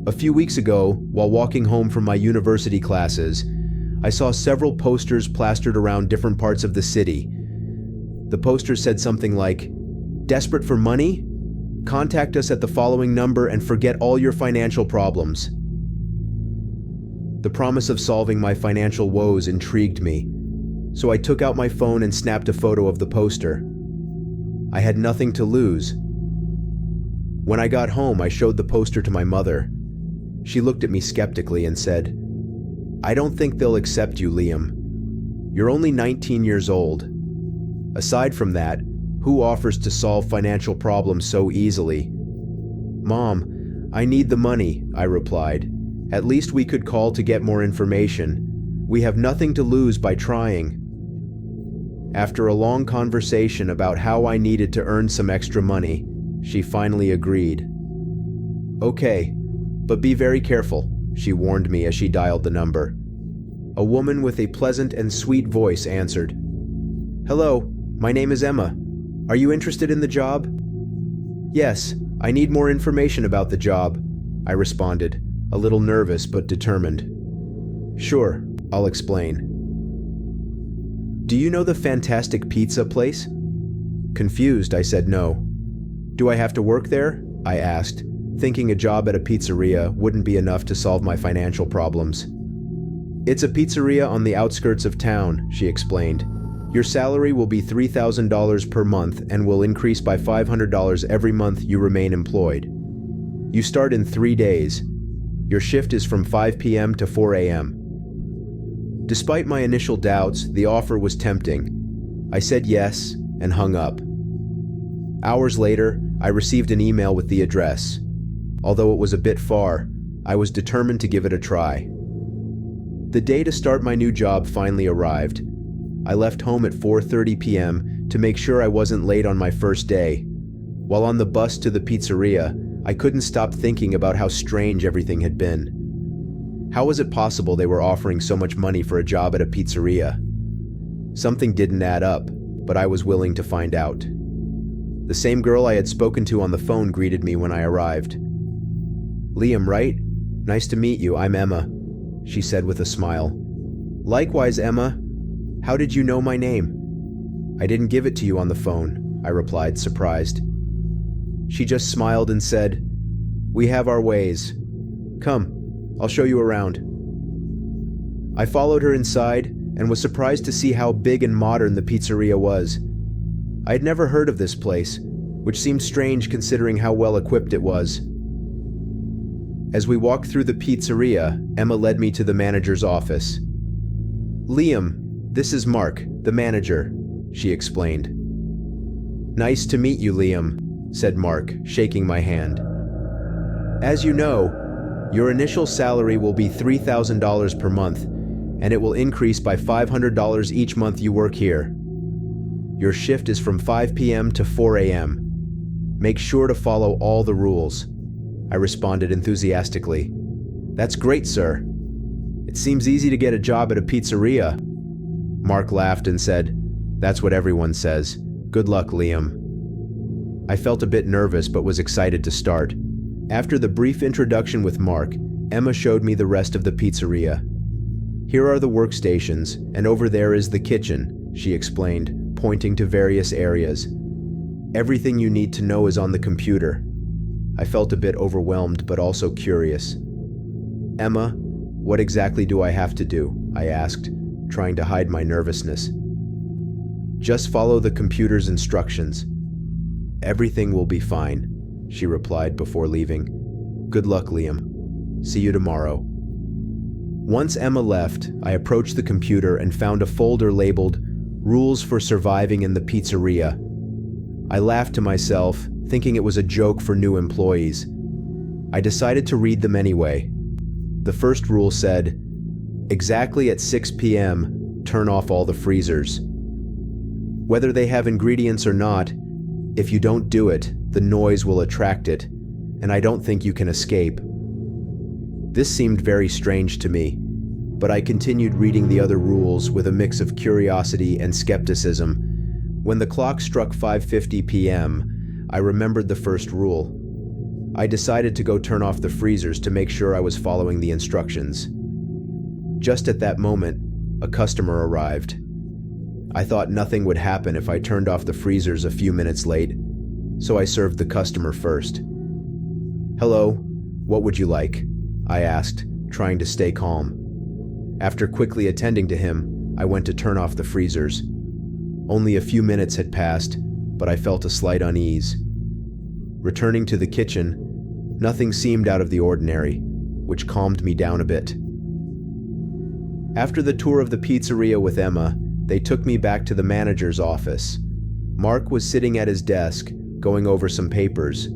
A few weeks ago, while walking home from my university classes, I saw several posters plastered around different parts of the city. The posters said something like, "Desperate for money? Contact us at the following number and forget all your financial problems." The promise of solving my financial woes intrigued me, so I took out my phone and snapped a photo of the poster. I had nothing to lose. When I got home, I showed the poster to my mother. She looked at me skeptically and said, "I don't think they'll accept you, Liam. You're only 19 years old. Aside from that, who offers to solve financial problems so easily?" "Mom, I need the money," I replied. "At least we could call to get more information. We have nothing to lose by trying." After a long conversation about how I needed to earn some extra money, she finally agreed. "Okay, but be very careful," she warned me as she dialed the number. A woman with a pleasant and sweet voice answered. "Hello, my name is Emma. Are you interested in the job?" "Yes, I need more information about the job," I responded, a little nervous but determined. "Sure, I'll explain." "Do you know the fantastic pizza place?" Confused, I said no. "Do I have to work there?" I asked, thinking a job at a pizzeria wouldn't be enough to solve my financial problems. "It's a pizzeria on the outskirts of town," she explained. "Your salary will be $3,000 per month and will increase by $500 every month you remain employed. You start in 3 days. Your shift is from 5 p.m. to 4 a.m. Despite my initial doubts, the offer was tempting. I said yes and hung up. Hours later, I received an email with the address. Although it was a bit far, I was determined to give it a try. The day to start my new job finally arrived. I left home at 4:30 p.m. to make sure I wasn't late on my first day. While on the bus to the pizzeria, I couldn't stop thinking about how strange everything had been. How was it possible they were offering so much money for a job at a pizzeria? Something didn't add up, but I was willing to find out. The same girl I had spoken to on the phone greeted me when I arrived. "Liam, right? Nice to meet you, I'm Emma," she said with a smile. "Likewise, Emma. How did you know my name?" "I didn't give it to you on the phone," I replied, surprised. She just smiled and said, "We have our ways. Come, I'll show you around." I followed her inside and was surprised to see how big and modern the pizzeria was. I had never heard of this place, which seemed strange considering how well equipped it was. As we walked through the pizzeria, Emma led me to the manager's office. "Liam, this is Mark, the manager," she explained. "Nice to meet you, Liam," said Mark, shaking my hand. "As you know, your initial salary will be $3,000 per month, and it will increase by $500 each month you work here. Your shift is from 5 p.m. to 4 a.m. Make sure to follow all the rules," I responded enthusiastically. "That's great, sir. It seems easy to get a job at a pizzeria." Mark laughed and said, "That's what everyone says. Good luck, Liam." I felt a bit nervous but was excited to start. After the brief introduction with Mark, Emma showed me the rest of the pizzeria. "Here are the workstations, and over there is the kitchen," she explained, pointing to various areas. "Everything you need to know is on the computer." I felt a bit overwhelmed but also curious. "Emma, what exactly do I have to do?" I asked, trying to hide my nervousness. "Just follow the computer's instructions. Everything will be fine," she replied before leaving. "Good luck, Liam. See you tomorrow." Once Emma left, I approached the computer and found a folder labeled "Rules for Surviving in the Pizzeria." I laughed to myself, thinking it was a joke for new employees. I decided to read them anyway. The first rule said, "Exactly at 6 p.m., turn off all the freezers. Whether they have ingredients or not, if you don't do it, the noise will attract it, and I don't think you can escape." This seemed very strange to me, but I continued reading the other rules with a mix of curiosity and skepticism. When the clock struck 5:50 p.m., I remembered the first rule. I decided to go turn off the freezers to make sure I was following the instructions. Just at that moment, a customer arrived. I thought nothing would happen if I turned off the freezers a few minutes late, so I served the customer first. "Hello, what would you like?" I asked, trying to stay calm. After quickly attending to him, I went to turn off the freezers. Only a few minutes had passed, but I felt a slight unease. Returning to the kitchen, nothing seemed out of the ordinary, which calmed me down a bit. After the tour of the pizzeria with Emma, they took me back to the manager's office. Mark was sitting at his desk, going over some papers.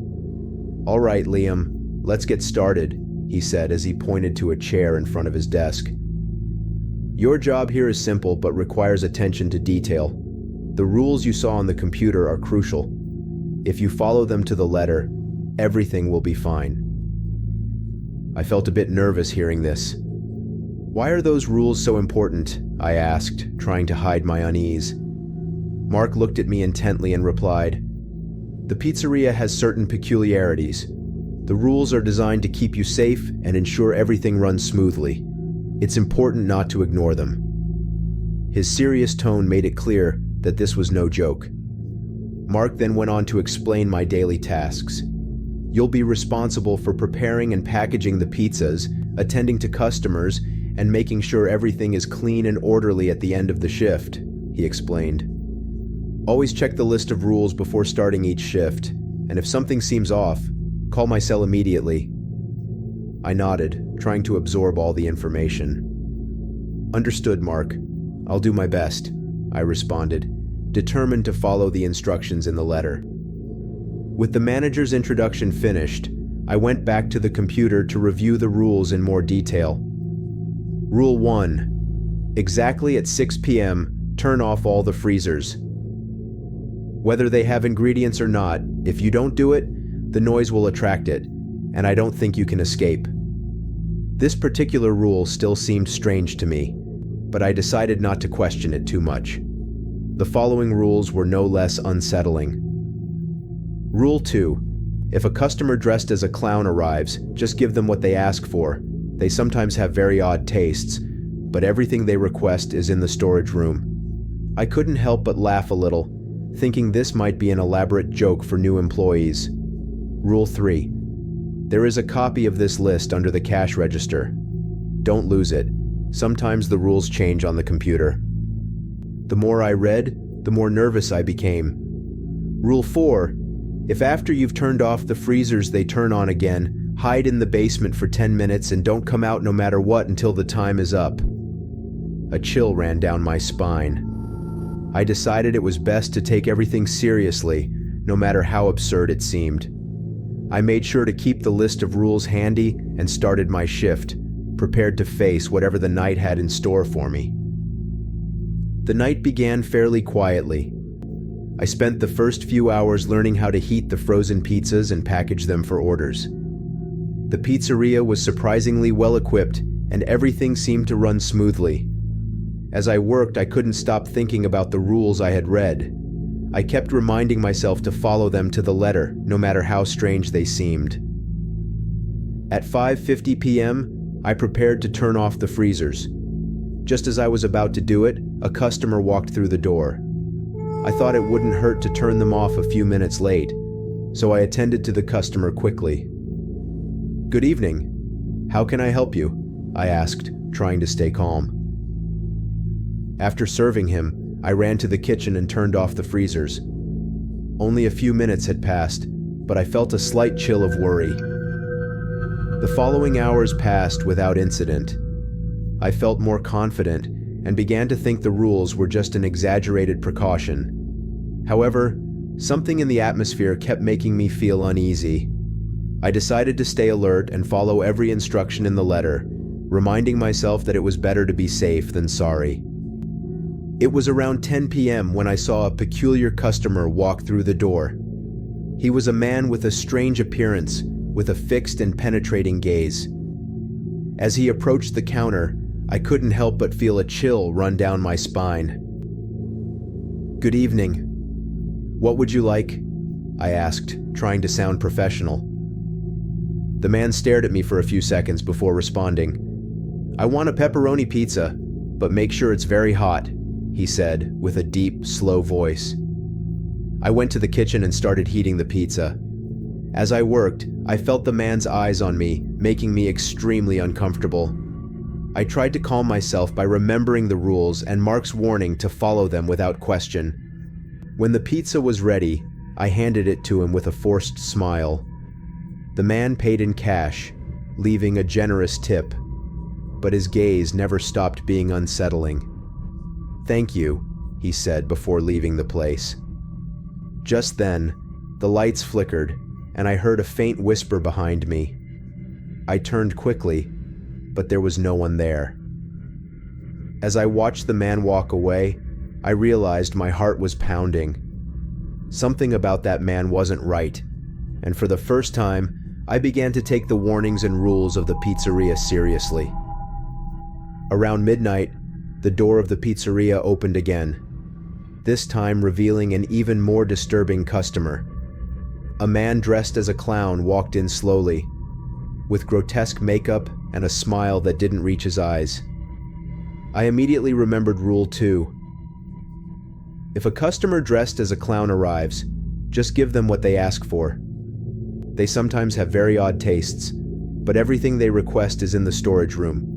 "All right, Liam, let's get started," he said as he pointed to a chair in front of his desk. "Your job here is simple but requires attention to detail. The rules you saw on the computer are crucial. If you follow them to the letter, everything will be fine." I felt a bit nervous hearing this. "Why are those rules so important?" I asked, trying to hide my unease. Mark looked at me intently and replied, "The pizzeria has certain peculiarities. The rules are designed to keep you safe and ensure everything runs smoothly. It's important not to ignore them." His serious tone made it clear that this was no joke. Mark then went on to explain my daily tasks. "You'll be responsible for preparing and packaging the pizzas, attending to customers, and making sure everything is clean and orderly at the end of the shift," he explained. "Always check the list of rules before starting each shift, and if something seems off, call my cell immediately." I nodded, trying to absorb all the information. "Understood, Mark. I'll do my best," I responded, determined to follow the instructions in the letter. With the manager's introduction finished, I went back to the computer to review the rules in more detail. Rule 1. Exactly at 6 p.m., turn off all the freezers. Whether they have ingredients or not, if you don't do it, the noise will attract it, and I don't think you can escape. This particular rule still seemed strange to me, but I decided not to question it too much. The following rules were no less unsettling. Rule 2. If a customer dressed as a clown arrives, just give them what they ask for. They sometimes have very odd tastes, but everything they request is in the storage room. I couldn't help but laugh a little, thinking this might be an elaborate joke for new employees. Rule 3. There is a copy of this list under the cash register. Don't lose it. Sometimes the rules change on the computer. The more I read, the more nervous I became. Rule 4. If after you've turned off the freezers they turn on again, hide in the basement for 10 minutes and don't come out no matter what until the time is up. A chill ran down my spine. I decided it was best to take everything seriously, no matter how absurd it seemed. I made sure to keep the list of rules handy and started my shift, prepared to face whatever the night had in store for me. The night began fairly quietly. I spent the first few hours learning how to heat the frozen pizzas and package them for orders. The pizzeria was surprisingly well equipped, and everything seemed to run smoothly. As I worked, I couldn't stop thinking about the rules I had read. I kept reminding myself to follow them to the letter, no matter how strange they seemed. At 5:50 p.m., I prepared to turn off the freezers. Just as I was about to do it, a customer walked through the door. I thought it wouldn't hurt to turn them off a few minutes late, so I attended to the customer quickly. "Good evening. How can I help you?" I asked, trying to stay calm. After serving him, I ran to the kitchen and turned off the freezers. Only a few minutes had passed, but I felt a slight chill of worry. The following hours passed without incident. I felt more confident and began to think the rules were just an exaggerated precaution. However, something in the atmosphere kept making me feel uneasy. I decided to stay alert and follow every instruction in the letter, reminding myself that it was better to be safe than sorry. It was around 10 p.m. when I saw a peculiar customer walk through the door. He was a man with a strange appearance, with a fixed and penetrating gaze. As he approached the counter, I couldn't help but feel a chill run down my spine. "Good evening. What would you like?" I asked, trying to sound professional. The man stared at me for a few seconds before responding. "I want a pepperoni pizza, but make sure it's very hot," he said with a deep, slow voice. I went to the kitchen and started heating the pizza. As I worked, I felt the man's eyes on me, making me extremely uncomfortable. I tried to calm myself by remembering the rules and Mark's warning to follow them without question. When the pizza was ready, I handed it to him with a forced smile. The man paid in cash, leaving a generous tip, but his gaze never stopped being unsettling. "Thank you," he said before leaving the place. Just then, the lights flickered, and I heard a faint whisper behind me. I turned quickly, but there was no one there. As I watched the man walk away, I realized my heart was pounding. Something about that man wasn't right, and for the first time, I began to take the warnings and rules of the pizzeria seriously. Around midnight, the door of the pizzeria opened again, this time revealing an even more disturbing customer. A man dressed as a clown walked in slowly, with grotesque makeup and a smile that didn't reach his eyes. I immediately remembered Rule 2. If a customer dressed as a clown arrives, just give them what they ask for. They sometimes have very odd tastes, but everything they request is in the storage room.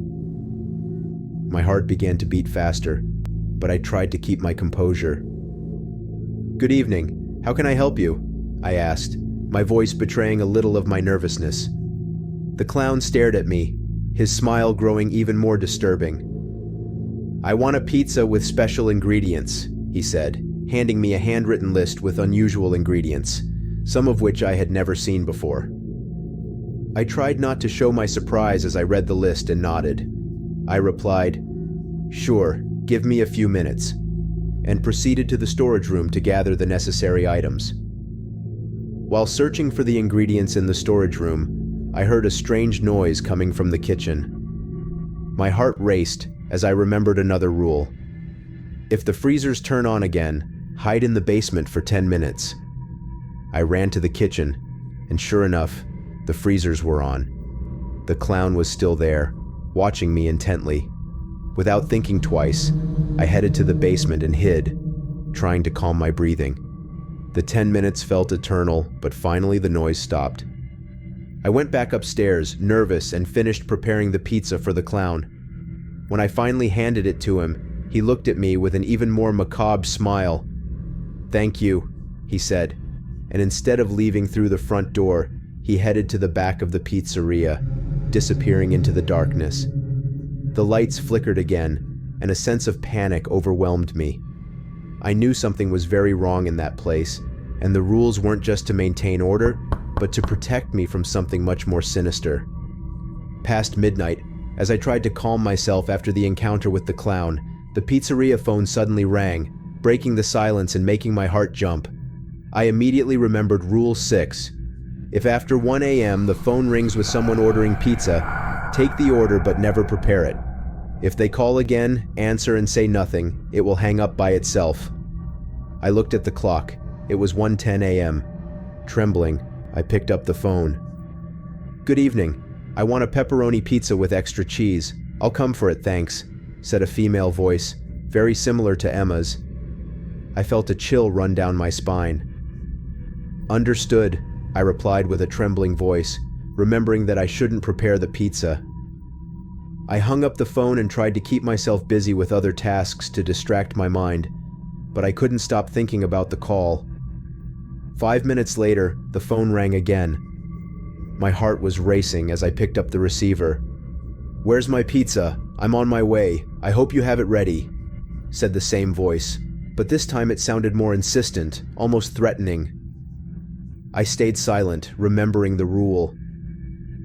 My heart began to beat faster, but I tried to keep my composure. "Good evening. How can I help you?" I asked, my voice betraying a little of my nervousness. The clown stared at me, his smile growing even more disturbing. "I want a pizza with special ingredients," he said, handing me a handwritten list with unusual ingredients, some of which I had never seen before. I tried not to show my surprise as I read the list and nodded. I replied, "Sure, give me a few minutes," and proceeded to the storage room to gather the necessary items. While searching for the ingredients in the storage room, I heard a strange noise coming from the kitchen. My heart raced as I remembered another rule. If the freezers turn on again, hide in the basement for 10 minutes. I ran to the kitchen, and sure enough, the freezers were on. The clown was still there, watching me intently. Without thinking twice, I headed to the basement and hid, trying to calm my breathing. The 10 minutes felt eternal, but finally the noise stopped. I went back upstairs, nervous, and finished preparing the pizza for the clown. When I finally handed it to him, he looked at me with an even more macabre smile. "Thank you," he said, and instead of leaving through the front door, he headed to the back of the pizzeria, disappearing into the darkness. The lights flickered again, and a sense of panic overwhelmed me. I knew something was very wrong in that place, and the rules weren't just to maintain order, but to protect me from something much more sinister. Past midnight, as I tried to calm myself after the encounter with the clown, the pizzeria phone suddenly rang, breaking the silence and making my heart jump. I immediately remembered Rule 6. If after 1 a.m. the phone rings with someone ordering pizza, take the order but never prepare it. If they call again, answer and say nothing, it will hang up by itself. I looked at the clock. It was 1:10 a.m. Trembling, I picked up the phone. "Good evening. I want a pepperoni pizza with extra cheese. I'll come for it, thanks," said a female voice, very similar to Emma's. I felt a chill run down my spine. "Understood," I replied with a trembling voice, remembering that I shouldn't prepare the pizza. I hung up the phone and tried to keep myself busy with other tasks to distract my mind, but I couldn't stop thinking about the call. 5 minutes later, the phone rang again. My heart was racing as I picked up the receiver. "Where's my pizza? I'm on my way. I hope you have it ready," said the same voice, but this time it sounded more insistent, almost threatening. I stayed silent, remembering the rule.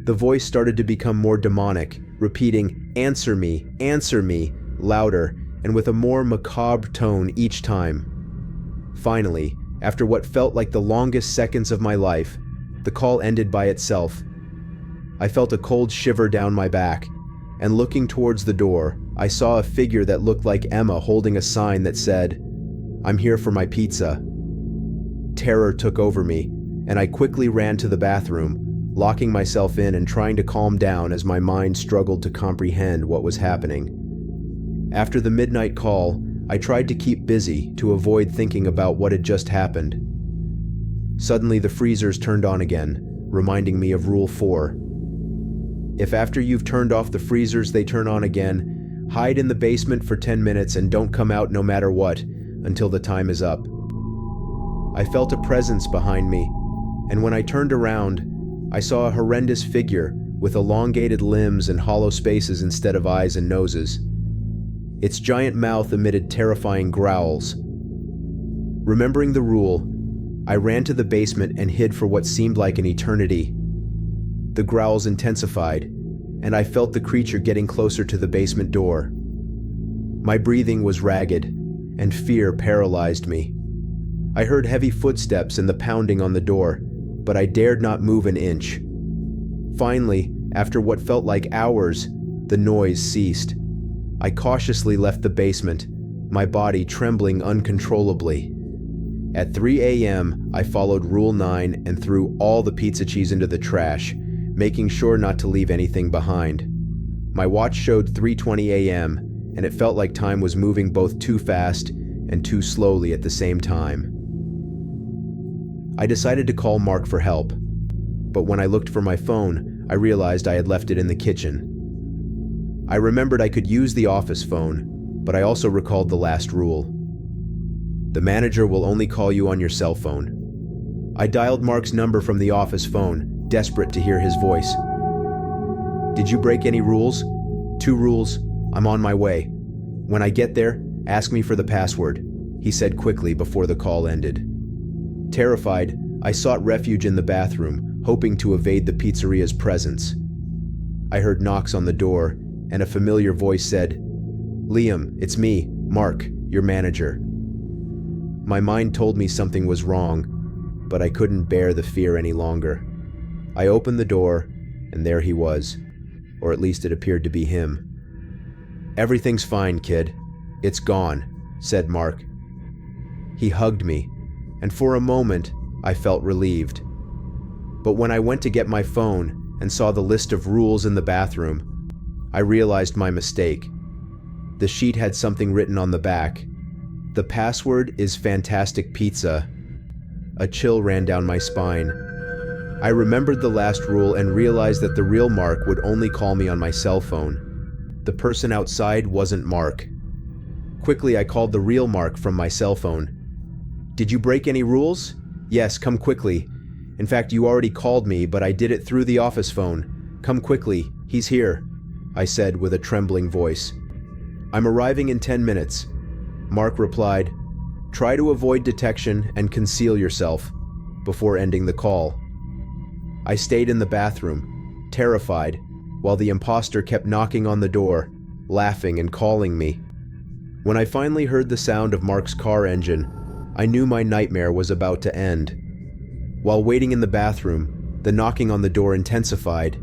The voice started to become more demonic, repeating, answer me," louder, and with a more macabre tone each time. Finally, after what felt like the longest seconds of my life, the call ended by itself. I felt a cold shiver down my back, and looking towards the door, I saw a figure that looked like Emma holding a sign that said, "I'm here for my pizza." Terror took over me, and I quickly ran to the bathroom, locking myself in and trying to calm down as my mind struggled to comprehend what was happening. After the midnight call, I tried to keep busy to avoid thinking about what had just happened. Suddenly, the freezers turned on again, reminding me of Rule 4. If after you've turned off the freezers they turn on again, hide in the basement for 10 minutes and don't come out no matter what until the time is up. I felt a presence behind me, and when I turned around, I saw a horrendous figure with elongated limbs and hollow spaces instead of eyes and noses. Its giant mouth emitted terrifying growls. Remembering the rule, I ran to the basement and hid for what seemed like an eternity. The growls intensified, and I felt the creature getting closer to the basement door. My breathing was ragged, and fear paralyzed me. I heard heavy footsteps and the pounding on the door, but I dared not move an inch. Finally, after what felt like hours, the noise ceased. I cautiously left the basement, my body trembling uncontrollably. At 3 a.m., I followed Rule 9 and threw all the pizza cheese into the trash, making sure not to leave anything behind. My watch showed 3:20 a.m., and it felt like time was moving both too fast and too slowly at the same time. I decided to call Mark for help, but when I looked for my phone, I realized I had left it in the kitchen. I remembered I could use the office phone, but I also recalled the last rule. The manager will only call you on your cell phone. I dialed Mark's number from the office phone, desperate to hear his voice. Did you break any rules? 2 rules. I'm on my way. When I get there, ask me for the password, he said quickly before the call ended. Terrified, I sought refuge in the bathroom, hoping to evade the pizzeria's presence. I heard knocks on the door, and a familiar voice said, "Liam, it's me, Mark, your manager." My mind told me something was wrong, but I couldn't bear the fear any longer. I opened the door, and there he was, or at least it appeared to be him. "Everything's fine, kid. It's gone," said Mark. He hugged me, and for a moment, I felt relieved. But when I went to get my phone and saw the list of rules in the bathroom, I realized my mistake. The sheet had something written on the back. The password is Fantastic Pizza. A chill ran down my spine. I remembered the last rule and realized that the real Mark would only call me on my cell phone. The person outside wasn't Mark. Quickly, I called the real Mark from my cell phone. "Did you break any rules?" "Yes, come quickly. In fact, you already called me, but I did it through the office phone. Come quickly, he's here," I said with a trembling voice. "I'm arriving in 10 minutes. Mark replied, "Try to avoid detection and conceal yourself," before ending the call. I stayed in the bathroom, terrified, while the imposter kept knocking on the door, laughing and calling me. When I finally heard the sound of Mark's car engine, I knew my nightmare was about to end. While waiting in the bathroom, the knocking on the door intensified.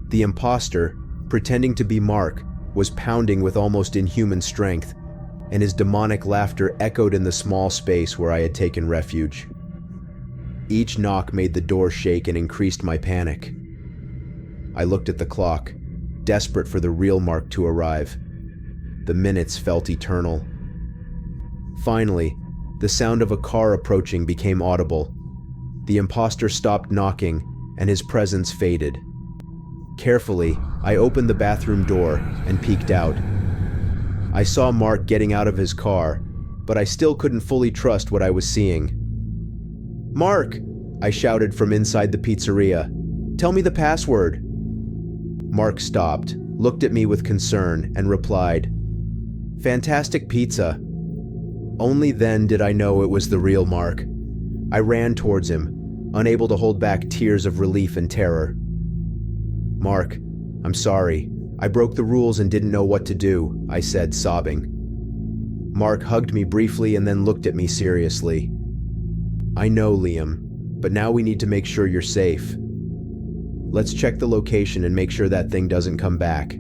The imposter, pretending to be Mark, was pounding with almost inhuman strength, and his demonic laughter echoed in the small space where I had taken refuge. Each knock made the door shake and increased my panic. I looked at the clock, desperate for the real Mark to arrive. The minutes felt eternal. Finally, the sound of a car approaching became audible. The imposter stopped knocking, and his presence faded. Carefully, I opened the bathroom door and peeked out. I saw Mark getting out of his car, but I still couldn't fully trust what I was seeing. "Mark!" I shouted from inside the pizzeria. "Tell me the password." Mark stopped, looked at me with concern, and replied, "Fantastic Pizza." Only then did I know it was the real Mark. I ran towards him, unable to hold back tears of relief and terror. "Mark, I'm sorry. I broke the rules and didn't know what to do," I said, sobbing. Mark hugged me briefly and then looked at me seriously. "I know, Liam, but now we need to make sure you're safe. Let's check the location and make sure that thing doesn't come back."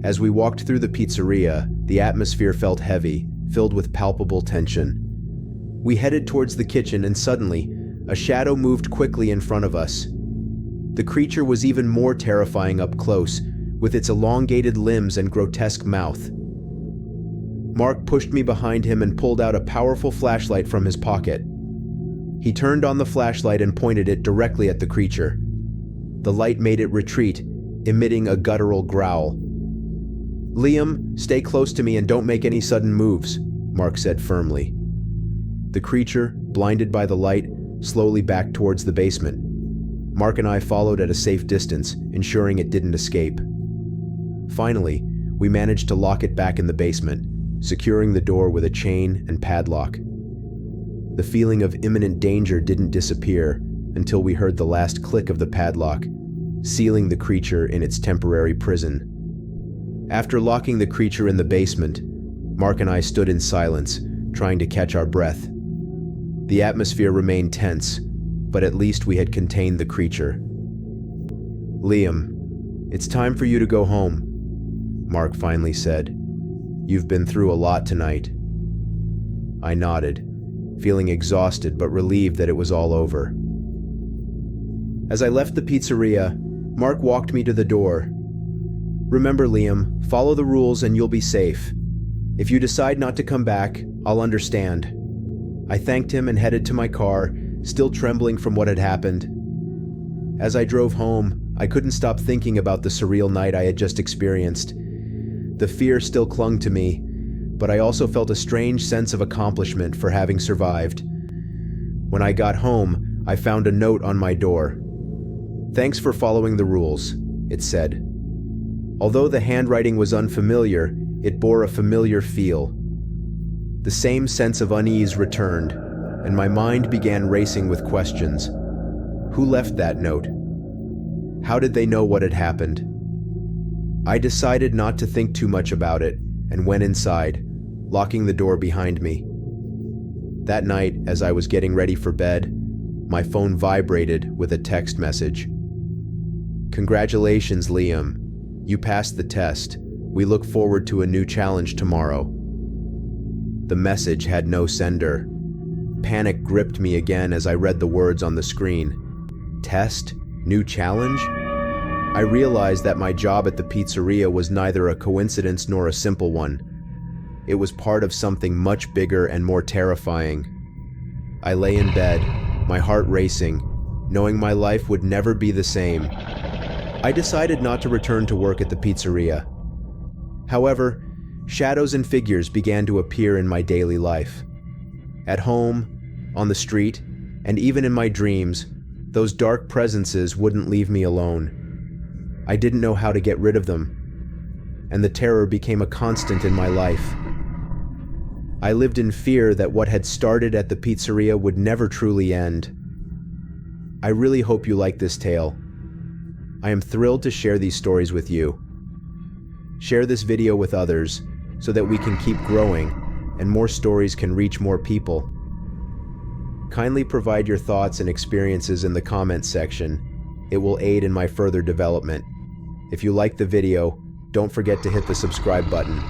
As we walked through the pizzeria, the atmosphere felt heavy, filled with palpable tension. We headed towards the kitchen and suddenly, a shadow moved quickly in front of us. The creature was even more terrifying up close, with its elongated limbs and grotesque mouth. Mark pushed me behind him and pulled out a powerful flashlight from his pocket. He turned on the flashlight and pointed it directly at the creature. The light made it retreat, emitting a guttural growl. "Liam, stay close to me and don't make any sudden moves," Mark said firmly. The creature, blinded by the light, slowly backed towards the basement. Mark and I followed at a safe distance, ensuring it didn't escape. Finally, we managed to lock it back in the basement, securing the door with a chain and padlock. The feeling of imminent danger didn't disappear until we heard the last click of the padlock, sealing the creature in its temporary prison. After locking the creature in the basement, Mark and I stood in silence, trying to catch our breath. The atmosphere remained tense, but at least we had contained the creature. "Liam, it's time for you to go home," Mark finally said. "You've been through a lot tonight." I nodded, feeling exhausted but relieved that it was all over. As I left the pizzeria, Mark walked me to the door. "Remember, Liam, follow the rules and you'll be safe. If you decide not to come back, I'll understand." I thanked him and headed to my car, still trembling from what had happened. As I drove home, I couldn't stop thinking about the surreal night I had just experienced. The fear still clung to me, but I also felt a strange sense of accomplishment for having survived. When I got home, I found a note on my door. "Thanks for following the rules," it said. Although the handwriting was unfamiliar, it bore a familiar feel. The same sense of unease returned, and my mind began racing with questions. Who left that note? How did they know what had happened? I decided not to think too much about it and went inside, locking the door behind me. That night, as I was getting ready for bed, my phone vibrated with a text message. "Congratulations, Liam. You passed the test. We look forward to a new challenge tomorrow." The message had no sender. Panic gripped me again as I read the words on the screen. Test? New challenge? I realized that my job at the pizzeria was neither a coincidence nor a simple one. It was part of something much bigger and more terrifying. I lay in bed, my heart racing, knowing my life would never be the same. I decided not to return to work at the pizzeria. However, shadows and figures began to appear in my daily life. At home, on the street, and even in my dreams, those dark presences wouldn't leave me alone. I didn't know how to get rid of them, and the terror became a constant in my life. I lived in fear that what had started at the pizzeria would never truly end. I really hope you like this tale. I am thrilled to share these stories with you. Share this video with others so that we can keep growing and more stories can reach more people. Kindly provide your thoughts and experiences in the comments section. It will aid in my further development. If you liked the video, don't forget to hit the subscribe button.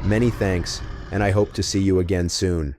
Many thanks, and I hope to see you again soon.